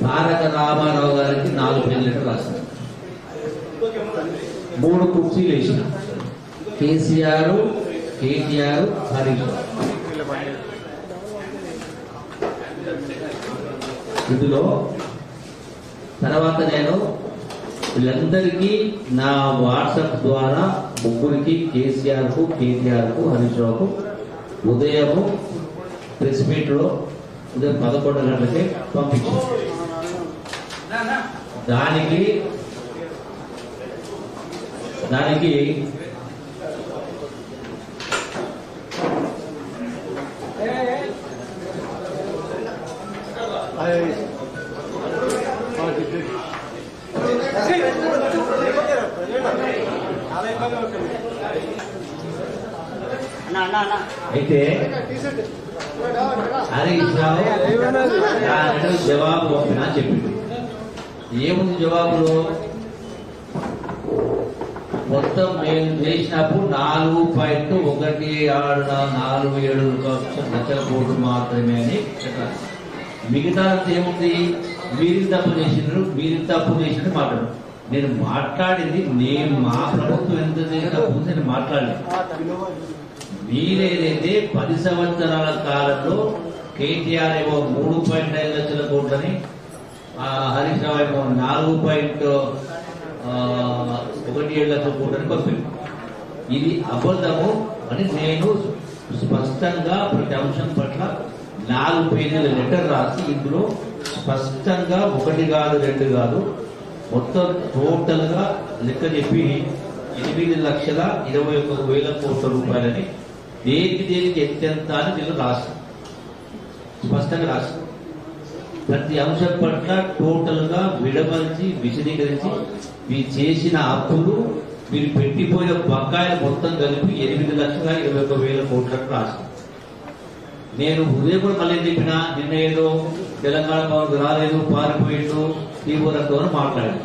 తారక రామారావు గారికి 4 పేజీల లెటర్ రాశారు. 3 కుర్చీలు వేసిన కేసీఆర్, కేటీఆర్, హరీష్ రావు. ఇందులో తర్వాత నేను వీళ్ళందరికీ నా వాట్సాప్ ద్వారా ముగ్గురికి, కేసీఆర్కు, కేటీఆర్కు, హరీష్ రావుకు ఉదయము ప్రెస్ మీట్లో ఉదయం 11 గంటలకే పంపించాను. దానికి అయితే హరీష్ రావు జవాబు పంపినా చెప్పింది. ఏముంది జవాబులో? మొత్తం మేము చేసినప్పుడు 4.147 లక్షల కోట్లు మాత్రమే అని చెప్పారు. మిగతా ఏముంది? మీరు తప్పు చేసినారు, మీరు తప్పు చేసినట్టు మాట్లాడు. నేను మాట్లాడింది మా ప్రభుత్వం ఎంత తప్పు నేను మాట్లాడలేదు. మీరేదైతే 10 సంవత్సరాల కాలంలో కేటీఆర్ ఏమో 3.5 లక్షల కోట్లని, హరీష్ రావు ఏమో 4.17 లక్షల కోట్లని పంపింది. ఇది అబద్ధము అని నేను స్పష్టంగా ప్రతి అంశం పట్ల 4 పేజీల లెటర్ రాసి ఇందులో స్పష్టంగా 1 కాదు 2 కాదు మొత్తం టోటల్ గా లెక్క చెప్పి 8,21,000 కోట్ల రూపాయలని దేనికి ఎంత అని నేను రాసి స్పష్టంగా రాసి ప్రతి అంశం పట్ల టోటల్ గా విడమర్చి విశదీకరించి మీరు చేసిన అప్పులు, మీరు పెట్టిపోయిన బకాయిలు మొత్తం కలిపి 8,21,000 కోట్లకు రాసి నేను ఉదయం కూడా మళ్ళీ చెప్పిన నిన్న ఏదో తెలంగాణ భవన్ రాలేదు, పారిపోయిండు, తీవ్రంతో మాట్లాడాను.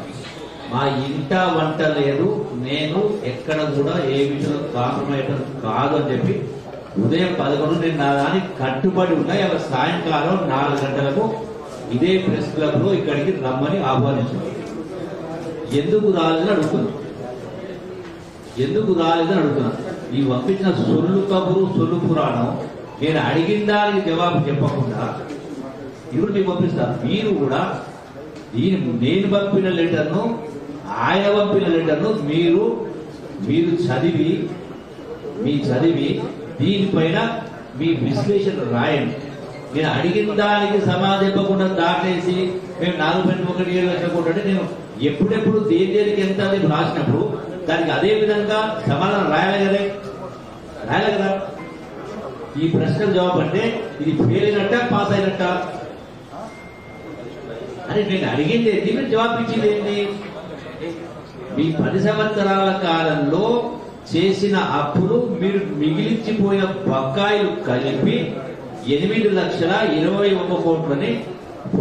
మా ఇంట వంట లేదు, నేను ఎక్కడ కూడా ఏ విషయంలో కాంప్రమైజ్ కాదు అని చెప్పి ఉదయం 11 నేను నా దానికి కట్టుబడి ఉన్నా. సాయంకాలం 4 గంటలకు ఇదే ప్రెస్ క్లబ్ లో ఇక్కడికి రమ్మని ఆహ్వానించాను. ఎందుకు రాలేదని అడుగుతున్నాను. ఈ పంపించిన సొల్లు కబురు, సొల్లు పురాణం నేను అడిగిన దానికి జవాబు చెప్పకుండా ఇప్పుడు మీకు పంపిస్తాను. మీరు కూడా నేను పంపిన లెటర్ను, ఆయన పంపిన లెటర్ను మీరు చదివి దీనిపైన మీ విశ్లేషణ రాయండి. నేను అడిగిన దానికి సమాధానం చెప్పకుండా దాటేసి మేము 4.17 లక్షల కోట్లు అంటే నేను ఎప్పుడెప్పుడు దేనికి ఎంత రాసినప్పుడు దానికి అదే విధంగా సమాధానం రాయాలి కదా. ఈ ప్రశ్నకు జవాబు అంటే ఇది ఫెయిల్ అయినట్ట, పాస్ అయినట్ట అని నేను అడిగింది ఏంటి, మీరు జవాబు ఇచ్చింది ఏంటి? మీ 10 సంవత్సరాల కాలంలో చేసిన అప్పులు, మీరు మిగిలించిపోయిన బకాయిలు కలిపి 8,21,000 కోట్లని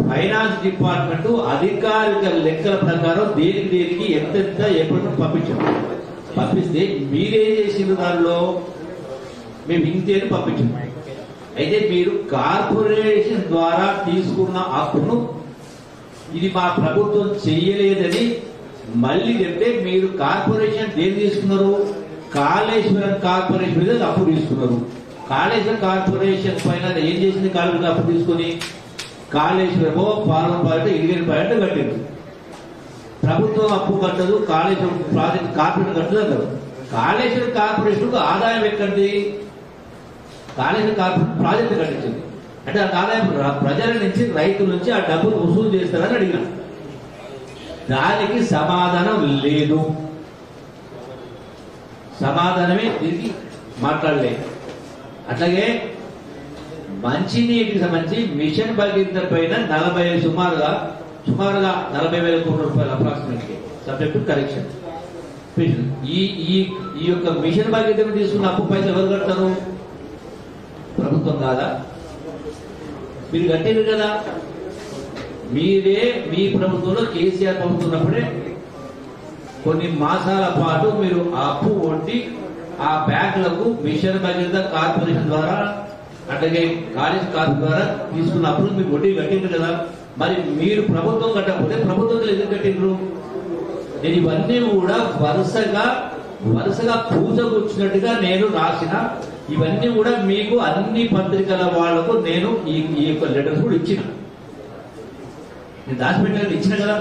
ఫైనాన్స్ డిపార్ట్మెంట్ అధికారిక లెక్కల ప్రకారం దేనికి ఎంతెంత ఎప్పుడు పంపిస్తే మీరేం చేసిన దానిలో మేము ఇంతేని పంపించాము. అయితే మీరు కార్పొరేషన్ ద్వారా తీసుకున్న అప్పును ఇది మా ప్రభుత్వం చెయ్యలేదని మళ్ళీ చెప్తే, మీరు కార్పొరేషన్ దేని తీసుకున్నారు? కాళేశ్వరం కార్పొరేషన్ మీద అప్పు తీసుకున్నారు. కాళేశ్వరం కార్పొరేషన్ పైన ఏం చేసింది? కాళేశ్వరం అప్పు తీసుకుని కాళేశ్వరమో పాలన ఇరిగేషన్ ప్రాజెక్టు కట్టింది. ప్రభుత్వం అప్పు కట్టదు, కాళేశ్వరం ప్రాజెక్ట్ కార్పొరేషన్ కట్టదు అంటారు. కాళేశ్వరం కార్పొరేషన్ ఆదాయం ఎక్కడిది? కాళేశ్వరం కార్పొరేషన్ ప్రాజెక్టు కట్టించింది అంటే ఆ ఆదాయం ప్రజల నుంచి, రైతుల నుంచి ఆ డబ్బులు వసూలు చేస్తారని అడిగిన. దానికి సమాధానం లేదు. సమాధానమే దీనికి మాట్లాడలేదు. అట్లాగే మంచినీటికి సంబంధించి మిషన్ భగీరథ పైన సుమారుగా 40,000 కోట్ల రూపాయలు అప్రాక్సిమేట్లీ సబ్జెక్ట్ కరెక్షన్. ఈ యొక్క మిషన్ భగీరథ తీసుకున్న అప్పు పైసలు ఎవరు కడతారు? ప్రభుత్వం కాదా? మీరు కట్టారు కదా. మీ ప్రభుత్వంలో కేసీఆర్ ప్రభుత్వం ఉన్నప్పుడే కొన్ని మాసాల పాటు మీరు ఆ అప్పు వడ్డీ ఆ బ్యాంకులకు మిషన్ భగీరథ కార్పొరేషన్ ద్వారా, అట్లాగే కాలేజ్ కార్పొరేషన్ ద్వారా తీసుకున్నప్పుడు మీకు వడ్డీ కట్టింది కదా. మరి మీరు ప్రభుత్వం కట్టకపోతే ప్రభుత్వం ఎందుకు కట్టిండ్రు? నేను ఇవన్నీ కూడా వరుసగా పూజకొచ్చినట్టుగా నేను రాసిన, ఇవన్నీ కూడా మీకు అన్ని పత్రికల వాళ్లకు నేను ఈ యొక్క లెటర్స్ కూడా ఇచ్చిన, నేను దాచిపెట్టాలని ఇచ్చిన కదా.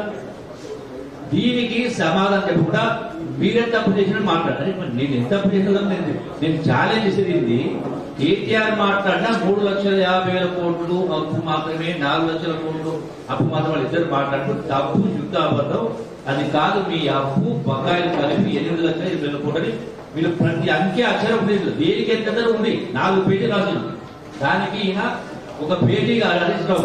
దీనికి సమాధానం చెప్పకుండా మీరే తప్పు చేసినట్టు మాట్లాడారు. నేను ఎంత తప్పు చేసినా నేను ఛాలెంజ్ చేసేది కేటీఆర్ మాట్లాడినా 3,50,000 కోట్లు అప్పు మాత్రమే, 4 లక్షల కోట్లు అప్పు మాత్రం వాళ్ళు ఇద్దరు మాట్లాడుతూ తప్పు, యుద్ధ అబద్ధం. అది కాదు, మీ అప్పు బకాయిలు కలిపి 8,20,000 కోట్లని వీళ్ళు ప్రతి అంకె అక్షరం లేదు. దేనికి ఎంత ఉంది 4 పేజీలు రాసిన దానికి ఈయన ఒక పేజీ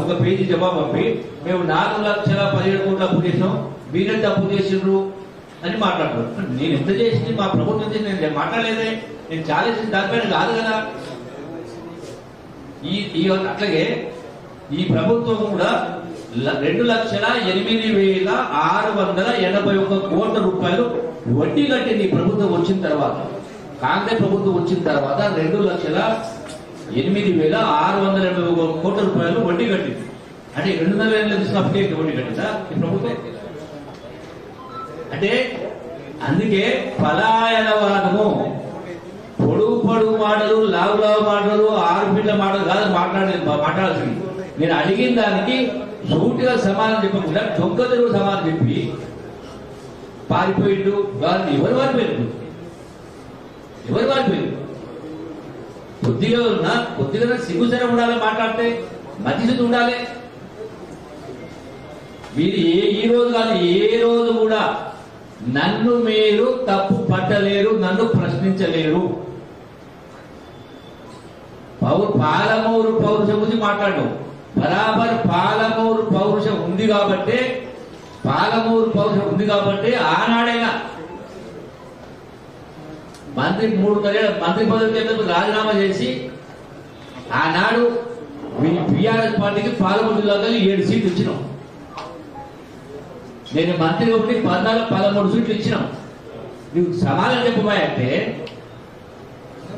ఒక పేజీ జవాబు పంపి మేము 4,17,000 కోట్ల అప్పు చేసినాం, మీరెంత అప్పు చేసిండ్రు అని మాట్లాడుతున్నారు. నేను ఎంత చేసింది మా ప్రభుత్వం చేసి నేను మాట్లాడలేదే, నేను చాలా చేసిన దానిపైన కాదు కదా. అట్లాగే ఈ ప్రభుత్వం కూడా 2,08,681 కోట్ల రూపాయలు వడ్డీ కట్టింది. ఈ ప్రభుత్వం వచ్చిన తర్వాత, కాంగ్రెస్ ప్రభుత్వం వచ్చిన తర్వాత 2,08,681 కోట్ల రూపాయలు వడ్డీ కట్టింది. అంటే 2,000 ఏళ్ళు తీసుకున్నప్పుడే వడ్డీ కట్టిందా ఈ ప్రభుత్వం? అంటే అందుకే పలాయనవాదము, పొడుగు మాటలు, లావు మాటలు, 6 ఫీట్ల మాటలు కాదు మాట్లాడాల్సింది. నేను అడిగిన దానికి సూటిగా సమాధానం చెప్పకుండా దొంగతలు సమాధానం చెప్పి పారిపోయిండు. ఎవరు పారిపోయిండు? కొద్దిగా సిగ్గుసరం ఉండాలి, మాట్లాడితే మధ్యస్థితి ఉండాలి. మీరు ఈ రోజు కాదు, ఏ రోజు కూడా నన్ను మీరు తప్పు పట్టలేరు, నన్ను ప్రశ్నించలేరు. పాలమూరు పౌరుషం గురించి మాట్లాడు. బరాబర్ పాలమూరు పౌరుషం ఉంది కాబట్టి ఆనాడైనా మంత్రి 3 మంత్రి పదవికి రాజీనామా చేసి ఆనాడు బీఆర్ఎస్ పార్టీకి పాలమూరు జిల్లాలో 7 సీట్లు ఇచ్చినాం. నేను మంత్రి ఒకటి 13 సీట్లు ఇచ్చినాం. నువ్వు సమాధానం చెప్పబోయంటే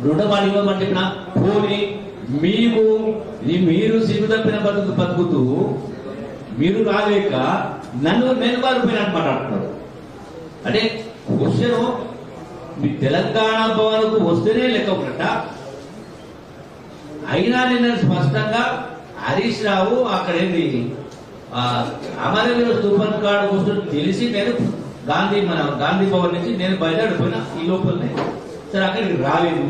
రుణమాలు ఇవ్వమని చెప్పిన పోనీ మీరు సిగ్గు తప్పిన బతుకుతూ మీరు రాలేక నేను మారిపోయినట్టు మాట్లాడుతున్నారు. అంటే క్వశ్చన్ మీ తెలంగాణ భవన్కు వస్తేనే లెక్క ఒకట. అయినా నిన్న స్పష్టంగా హరీష్ రావు అక్కడేంది అమరవీర స్థూపం కాడ కూర్చొని తెలిసి నేను గాంధీ భవన్ నుంచి నేను బయటపడిపోయినా ఈ లోపలనే. సరే అక్కడికి రాలేదు.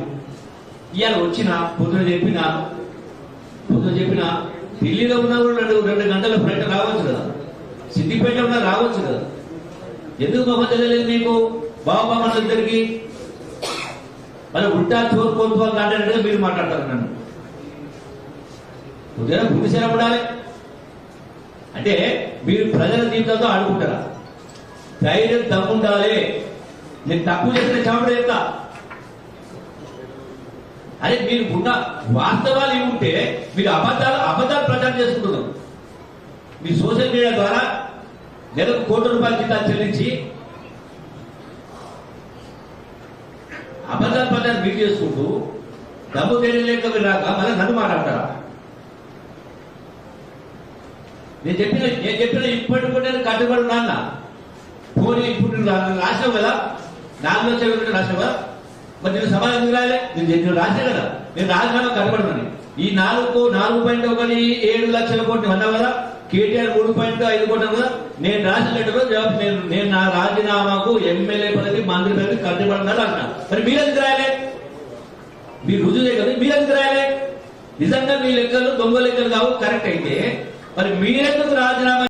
ఇవాళ వచ్చిన పొద్దున చెప్పిన ఢిల్లీలో ఉన్నా కూడా 2 గంటల ఫ్లైట్ రావచ్చు కదా, సిద్దిపేట ఉన్నా రావచ్చు కదా. ఎందుకు మా తెలియలేదు మీకు? బాబా మన ఇద్దరికి మరి ఉల్టా చోరు కోరుకోవాలి అంటే మీరు మాట్లాడతారు. నన్ను ఉదయం గుడిసెల పడాలి అంటే మీరు ప్రజల జీవితంతో ఆడుకుంటారా? ధైర్యం దమ్ముండాలి. నేను తక్కువ చేసిన చావుడు చెప్తా. అరే మీరు ఉన్న వాస్తవాలు ఇవి ఉంటే మీరు అబద్ధాలు ప్రచారం చేసుకుంటున్నారు. మీ సోషల్ మీడియా ద్వారా నెలకు ₹1,00,00,000 జీతాలు చెల్లించి అబద్ధాల ప్రచారం మీరు చేసుకుంటూ డబ్బు తెలియలేక మీరు రాక మళ్ళీ నన్ను మాట్లాడతారా? నేను చెప్పిన ఇప్పటికంటే కట్టుబడి నాన్న పోనీ ఇప్పుడు రాసినావు కదా, 4 లక్షల రాసినావు కదా, మరి నేను సమాధానం రాయలే. నేను రాసిన కదా, నేను రాజీనామా కట్టుబడినాను. ఈ 4.17 లక్షల కోట్లు అన్నావు కదా, కేటీఆర్ 3.5 కోట్లు కదా. నేను రాసిన లెటర్ నేను నా రాజీనామాకు ఎమ్మెల్యే పదవి, మంత్రి పదవి కట్టుబడినా రాసిన. మరి మీరెందుకు రాయలే? మీరు రుజువు చేయగలరు, మీరెందుకు రాయలే? నిజంగా మీ లెక్కలు దొంగ లెక్కలు కావు కరెక్ట్ అయితే మరి మీరెందుకు రాజీనామా